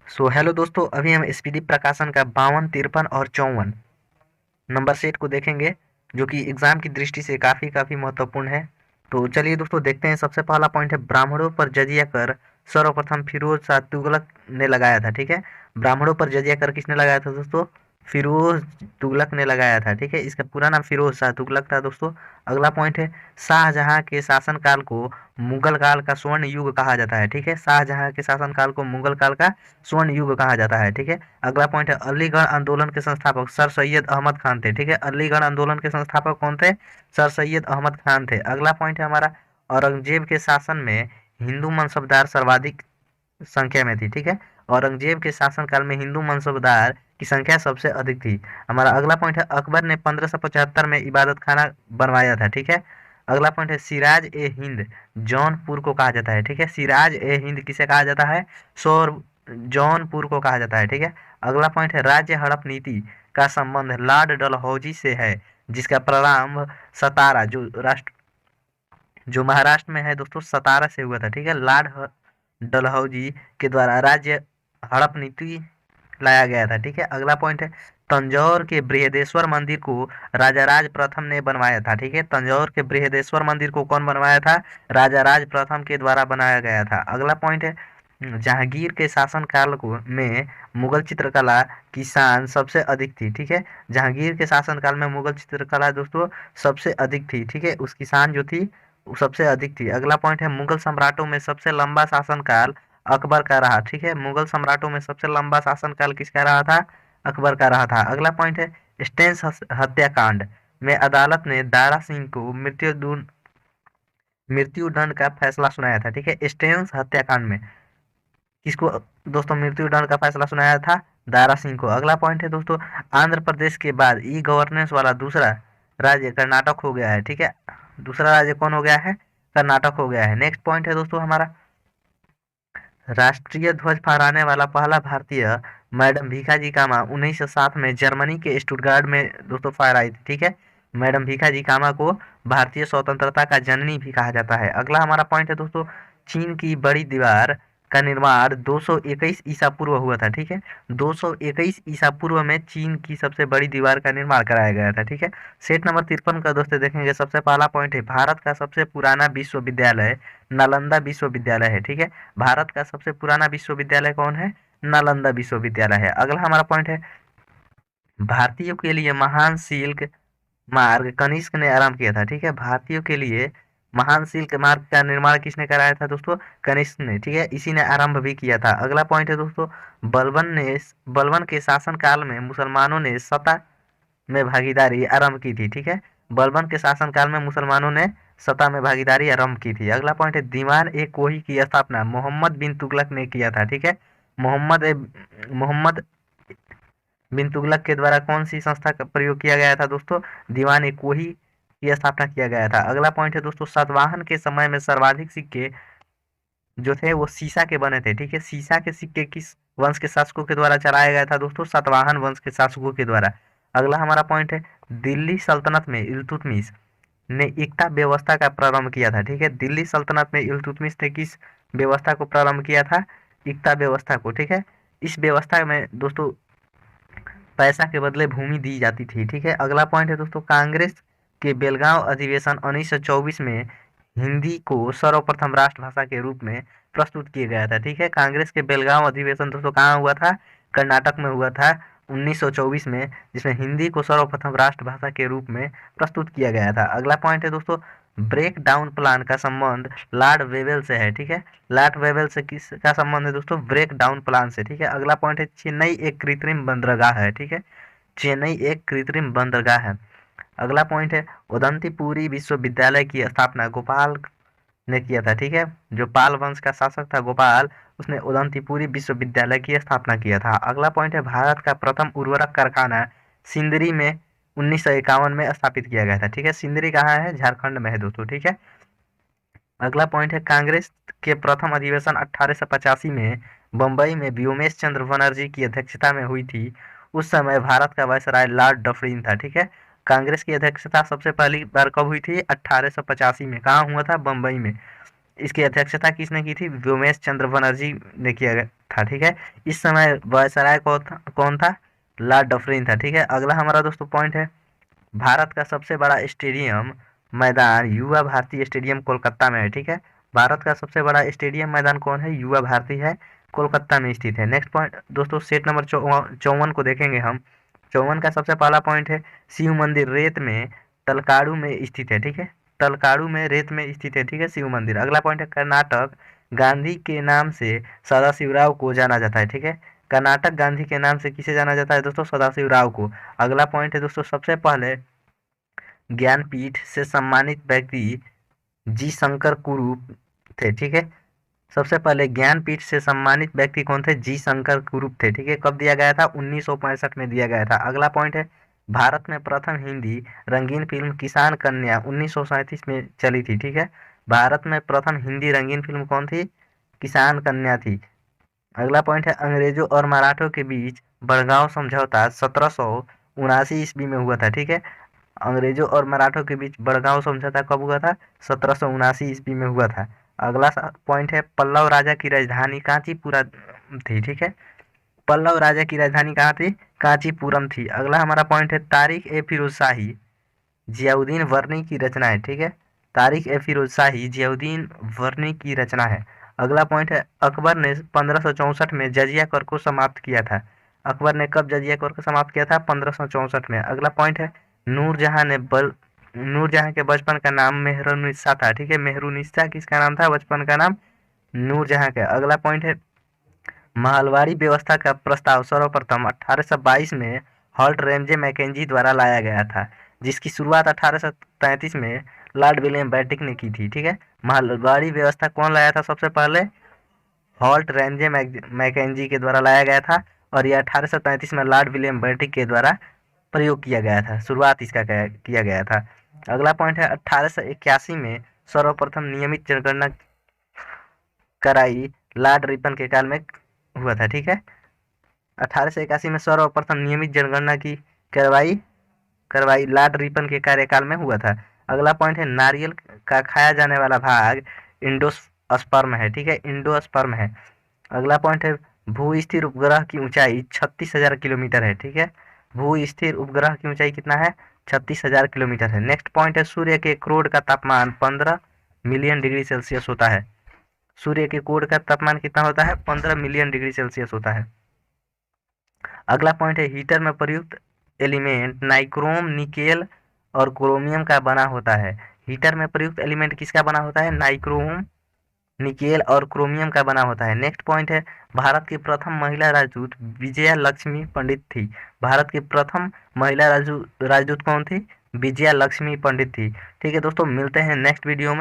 Hello दोस्तों, अभी हम स्पीडी प्रकाशन का 52, 53 और 54 नंबर सेट को देखेंगे, जो कि एग्जाम की दृष्टि से काफ़ी काफ़ी महत्वपूर्ण है। तो चलिए दोस्तों देखते हैं। सबसे पहला पॉइंट है, ब्राह्मणों पर जजिया कर सर्वप्रथम फिरोज शाह तुगलक ने लगाया था। ठीक है, ब्राह्मणों पर जजिया कर किसने लगाया था दोस्तों? फिरोज तुगलक ने लगाया था। ठीक है, इसका पूरा नाम फिरोज शाह तुगलक था दोस्तों। अगला पॉइंट है, शाहजहां के शासनकाल को मुगल काल का स्वर्ण युग कहा जाता है। ठीक है, शाहजहां के शासनकाल को मुगल काल का स्वर्ण युग कहा जाता है। ठीक है, अगला पॉइंट है, अलीगढ़ आंदोलन के संस्थापक सर सैयद अहमद खान थे। ठीक है, अलीगढ़ आंदोलन के संस्थापक कौन थे? सर सैयद अहमद खान थे। अगला पॉइंट है हमारा, औरंगजेब के शासन में हिंदू मनसबदार सर्वाधिक संख्या में थी। ठीक है, औरंगजेब के शासनकाल में हिंदू मनसबदार की संख्या सबसे अधिक थी। हमारा अगला पॉइंट है, अकबर ने 1575 में इबादत खाना बनवाया था। ठीक है, अगला पॉइंट है, सिराज ए हिंद जौनपुर को कहा जाता है। ठीक है, सिराज ए हिंद किसे कहा जाता है? सौर जौनपुर को कहा जाता है। ठीक है, अगला पॉइंट है, राज्य हड़प नीति का संबंध लॉर्ड डलहौजी से है, जिसका प्रारंभ सतारा जो महाराष्ट्र में है दोस्तों, सतारा से हुआ था। ठीक है, लॉर्ड डलहौजी के द्वारा राज्य हड़प नीति लाया गया था। ठीक है, अगला पॉइंट है, तंजौर के बृहदेश्वर मंदिर को राजा राज प्रथम ने बनवाया था। ठीक है, तंजौर के बृहदेश्वर मंदिर को कौन बनवाया था? राजा राज प्रथम के द्वारा बनाया गया था। अगला पॉइंट है, जहांगीर के शासनकाल को में मुगल चित्रकला की शान सबसे अधिक थी। ठीक है, जहांगीर के शासनकाल में मुगल चित्रकला दोस्तों सबसे अधिक थी। ठीक है, उसकी शान जो थी वो सबसे अधिक थी। अगला पॉइंट है, मुगल सम्राटों में सबसे लंबा शासनकाल अकबर का रहा। ठीक है, मुगल सम्राटों में सबसे लंबा शासनकाल किसका रहा था? अकबर का रहा था। अगला पॉइंट है, स्टेन्स हत्याकांड में अदालत ने दारा सिंह को मृत्युदंड का फैसला सुनाया था। ठीक है, स्टेन्स हत्याकांड में किसको दोस्तों मृत्युदंड का फैसला सुनाया था? दारा सिंह को। अगला पॉइंट है दोस्तों, आंध्र प्रदेश के बाद ई गवर्नेंस वाला दूसरा राज्य कर्नाटक हो गया है। ठीक है, दूसरा राज्य कौन हो गया है? कर्नाटक हो गया है। नेक्स्ट पॉइंट है दोस्तों हमारा, राष्ट्रीय ध्वज फहराने वाला पहला भारतीय मैडम भीखाजी कामा 1907 में जर्मनी के स्टुटगार्ट में दोस्तों फहराई थी। ठीक है, मैडम भीखाजी कामा को भारतीय स्वतंत्रता का जननी भी कहा जाता है। अगला हमारा पॉइंट है दोस्तों, चीन की बड़ी दीवार का निर्माण 221 ईसा पूर्व हुआ था। ठीक है, 221 ईसा पूर्व में चीन की सबसे बड़ी दीवार का निर्माण कराया गया था। ठीक है, सेट नंबर 53 का दोस्तों देखेंगे। सबसे पहला पॉइंट है, भारत का सबसे पुराना विश्वविद्यालय नालंदा विश्वविद्यालय है। ठीक है, भारत का सबसे पुराना विश्वविद्यालय कौन है? नालंदा विश्वविद्यालय है। अगला हमारा पॉइंट है, भारतीयों के लिए महान सिल्क मार्ग कनिष्क ने आरंभ किया था। ठीक है, भारतीयों के लिए महान सिल्क मार्ग का निर्माण किसने कराया था दोस्तों? कनिष्क ने। ठीक है, इसी ने आरंभ भी किया था। अगला पॉइंट है दोस्तों, बलबन के शासन काल में मुसलमानों ने सत्ता में भागीदारी आरंभ की थी। ठीक है, बलबन के शासनकाल में मुसलमानों ने सत्ता में भागीदारी आरंभ की थी। अगला पॉइंट है, दीवान ए कोही की स्थापना मोहम्मद बिन तुगलक ने किया था। ठीक है, मोहम्मद बिन तुगलक के द्वारा कौन सी संस्था का प्रयोग किया गया था दोस्तों? दीवान ए कोही की स्थापना किया गया था। अगला पॉइंट है दोस्तों, सातवाहन के समय में सर्वाधिक सिक्के जो थे वो सीसा के बने थे। ठीक है, सीसा के सिक्के किस वंश के शासकों के द्वारा चलाया गया था दोस्तों? सातवाहन वंश के शासकों के द्वारा। अगला हमारा पॉइंट है, दिल्ली सल्तनत में इल्तुतमिश ने एकता व्यवस्था का प्रारंभ किया था। ठीक है, दिल्ली सल्तनत में इल्तुतमिश ने किस व्यवस्था को प्रारंभ किया था? एकता व्यवस्था को। ठीक है, इस व्यवस्था में दोस्तों पैसा के बदले भूमि दी जाती थी। ठीक है, अगला पॉइंट है दोस्तों, कांग्रेस के बेलगांव अधिवेशन 1924 में हिंदी को सर्वप्रथम राष्ट्रभाषा के रूप में प्रस्तुत किया गया था। ठीक है, कांग्रेस के बेलगांव अधिवेशन दोस्तों कहाँ हुआ था? कर्नाटक में हुआ था 1924 में, जिसमें हिंदी को सर्वप्रथम राष्ट्रभाषा के रूप में प्रस्तुत किया गया था। अगला पॉइंट है दोस्तों, ब्रेक डाउन प्लान का संबंध लॉर्ड वेवेल से है। ठीक है, लॉर्ड वेवेल से किसका संबंध है दोस्तों? ब्रेक डाउन प्लान से। ठीक है, अगला पॉइंट है, चेन्नई एक कृत्रिम बंदरगाह है। ठीक है, चेन्नई एक कृत्रिम बंदरगाह है। अगला पॉइंट है, उदंतीपुरी विश्वविद्यालय की स्थापना गोपाल ने किया था। ठीक है, जो पाल वंश का शासक था गोपाल, उसने उदंतीपुरी विश्वविद्यालय की स्थापना किया था। अगला पॉइंट है, भारत का प्रथम उर्वरक कारखाना सिंदरी में 1951 में स्थापित किया गया था। ठीक है, सिंदरी कहाँ है? झारखंड में है दोस्तों। ठीक है, अगला पॉइंट है, कांग्रेस के प्रथम अधिवेशन 1885 में बम्बई में व्योमेश चंद्र बनर्जी की अध्यक्षता में हुई थी। उस समय भारत का वायसराय लॉर्ड डफरिन था। ठीक है, कांग्रेस की अध्यक्षता सबसे पहली बार कब हुई थी? 1885 में। कहाँ हुआ था? बम्बई में। इसकी अध्यक्षता किसने की थी? व्योमेश चंद्र बनर्जी ने किया गया था। ठीक है, इस समय वायसराय कौन था? लॉर्ड डफरिन था। ठीक है, अगला हमारा दोस्तों पॉइंट है, भारत का सबसे बड़ा स्टेडियम मैदान युवा भारती स्टेडियम कोलकाता में है। ठीक है, भारत का सबसे बड़ा स्टेडियम मैदान कौन है? युवा भारती है, कोलकाता में स्थित है। नेक्स्ट पॉइंट दोस्तों, सेट नंबर 54 को देखेंगे हम। 54 का सबसे पहला पॉइंट है, शिव मंदिर रेत में तलकाड़ू में स्थित है। ठीक है, तलकाड़ू में रेत में स्थित है। ठीक है, शिव मंदिर। अगला पॉइंट है, कर्नाटक गांधी के नाम से सदाशिवराव को जाना जाता है। ठीक है, कर्नाटक गांधी के नाम से किसे जाना जाता है दोस्तों? सदाशिवराव को। अगला पॉइंट है दोस्तों, सबसे पहले ज्ञानपीठ से सम्मानित व्यक्ति जी शंकर कुरूप थे। ठीक है, सबसे पहले ज्ञानपीठ से सम्मानित व्यक्ति कौन थे? जी शंकर कुरूप थे। ठीक है, कब दिया गया था? 1965 में दिया गया था। अगला पॉइंट है, भारत में प्रथम हिंदी रंगीन फिल्म किसान कन्या 1937 में चली थी। ठीक है, भारत में प्रथम हिंदी रंगीन फिल्म कौन थी? किसान कन्या थी। अगला पॉइंट है, अंग्रेजों और मराठों के बीच बड़गांव समझौता 1779 ईस्वी में हुआ था। ठीक है, अंग्रेजों और मराठों के बीच बड़गांव समझौता कब हुआ था? 1779 ईस्वी में हुआ था। अगला पॉइंट है, पल्लव राजा की राजधानी कांचीपुरा थी। ठीक है, पल्लव राजा की राजधानी कहाँ थी? कांचीपुरम थी। अगला हमारा पॉइंट है, तारिक ए फिरोज शाही जियाउद्दीन वर्नी की रचना है। ठीक है, तारिक ए फिरोज शाही जियाउद्दीन वर्नी की रचना है। अगला पॉइंट है, अकबर ने 1564 में जजिया कर को समाप्त किया था। अकबर ने कब जजिया कर को समाप्त किया था? 1564 में। अगला पॉइंट है, नूरजहां के बचपन का नाम मेहरुन्निसा था। ठीक है, मेहरुन्निसा किसका नाम था? बचपन का नाम नूरजहां का। अगला पॉइंट है, महलवाड़ी व्यवस्था का प्रस्ताव सर्वप्रथम 1822 में हॉल्ट रैमजे मैकेंजी द्वारा लाया गया था, जिसकी शुरुआत 1833 में लॉर्ड विलियम बेंटिक ने की थी। ठीक है, महलवाड़ी व्यवस्था कौन लाया था? सबसे पहले हॉल्ट रैमजे मैकेंजी के द्वारा लाया गया था, और यह 1833 में लॉर्ड विलियम बेंटिक के द्वारा प्रयोग किया गया था, शुरुआत इसका किया गया था। अगला पॉइंट है, 1881 में सर्वप्रथम नियमित जनगणना कराई लॉर्ड रिपन के काल में हुआ था। ठीक है, 1881 में सर्वप्रथम नियमित जनगणना की करवाई करवाई लॉर्ड रिपन के कार्यकाल में हुआ था। अगला पॉइंट है, नारियल का खाया जाने वाला भाग इंडोस्पर्म है। ठीक है, इंडोस्पर्म है। अगला पॉइंट है, भू स्थिर उपग्रह की ऊंचाई 36,000 किलोमीटर है। ठीक है, भू स्थिर उपग्रह की ऊंचाई कितना है? 36,000 किलोमीटर है। नेक्स्ट पॉइंट है, सूर्य के क्रोड का तापमान 15 मिलियन डिग्री सेल्सियस होता है। सूर्य के कोर का तापमान कितना होता है? 15 मिलियन डिग्री सेल्सियस होता है। अगला पॉइंट है, हीटर में प्रयुक्त एलिमेंट नाइक्रोम निकेल और क्रोमियम का बना होता है। हीटर में प्रयुक्त एलिमेंट किसका बना होता है? नाइक्रोम निकेल और क्रोमियम का बना होता है। नेक्स्ट पॉइंट है, भारत की प्रथम महिला राजदूत विजया लक्ष्मी पंडित थी। भारत की प्रथम महिला राजदूत कौन थी? विजया लक्ष्मी पंडित थी। ठीक है दोस्तों, मिलते हैं नेक्स्ट वीडियो में।